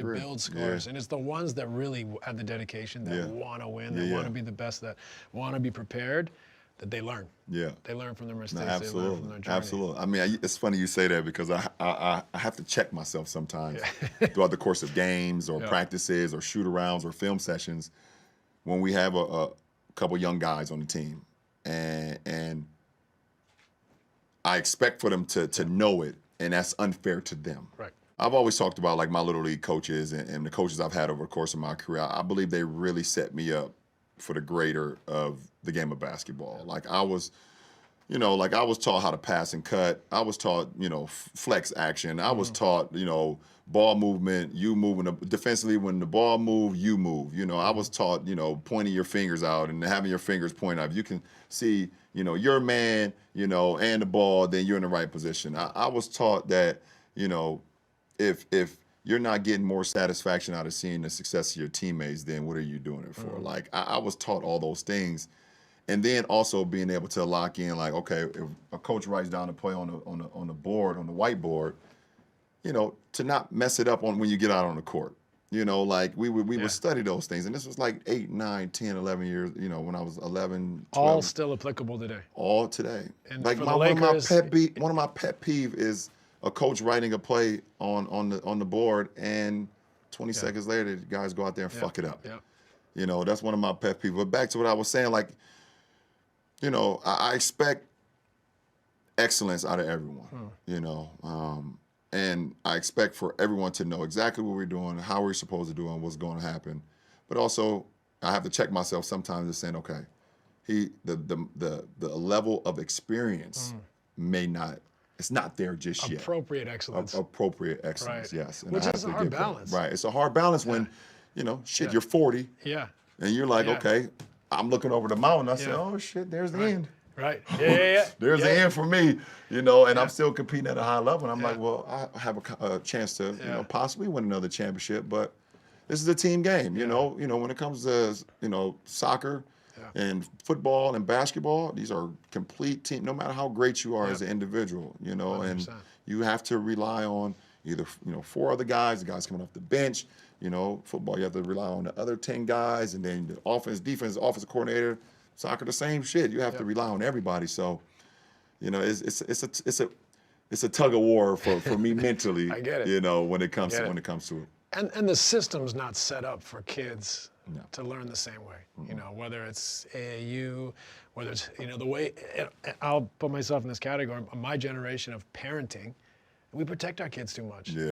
agree. build scores, and it's the ones that really have the dedication, that want to win, that want to be the best, that want to be prepared, that they learn. Yeah. They learn from their No, mistakes. They learn from their journey. absolutely. I mean, it's funny you say that because I have to check myself sometimes throughout the course of games or practices or shoot-arounds or film sessions when we have a couple young guys on the team, and I expect for them to know it, and that's unfair to them. Right. I've always talked about like my little league coaches and the coaches I've had over the course of my career. I believe they really set me up for the greater of the game of basketball. Like I was taught how to pass and cut. I was taught, flex action. I was taught, ball movement, you moving defensively. When the ball move, you move. I was taught, pointing your fingers out and having your fingers point out. You can see, your man, and the ball, then you're in the right position. I was taught that, if you're not getting more satisfaction out of seeing the success of your teammates, then what are you doing it for? Like I was taught all those things. And then also being able to lock in, like, okay, if a coach writes down a play on the board, on the whiteboard, to not mess it up on when you get out on the court. Like we would study those things. And this was like 8, 9, 10, 11 years, when I was 11, 12. All still applicable today. All today. And like for one of my pet peeve is a coach writing a play on the board and 20 seconds later, the guys go out there and fuck it up. Yeah. That's one of my pet peeves. But back to what I was saying, like, I expect excellence out of everyone, and I expect for everyone to know exactly what we're doing, how we're supposed to do, and what's going to happen. But also, I have to check myself sometimes and saying, okay, the level of experience may not, it's not there just yet. Appropriate excellence. Appropriate excellence, right. yes. And which is a hard balance. Right, it's a hard balance when, you're 40, and you're like, okay, I'm looking over the mountain. I say, oh shit, there's the end. Right. Yeah. There's the end for me, and I'm still competing at a high level. And I'm like, well, I have a chance to, possibly win another championship, but this is a team game. You know, when it comes to, soccer and football and basketball, these are complete team. No matter how great you are as an individual, 100%. And you have to rely on either, 4 other guys, the guys coming off the bench. Football, you have to rely on the other 10 guys, and then the offense, defense, offensive coordinator. Soccer, the same shit. You have to rely on everybody. So, it's a tug of war for me mentally. I get it. When it comes to it. And the system's not set up for kids to learn the same way. Whether it's AAU, whether it's the way. I'll put myself in this category. My generation of parenting, we protect our kids too much. Yeah.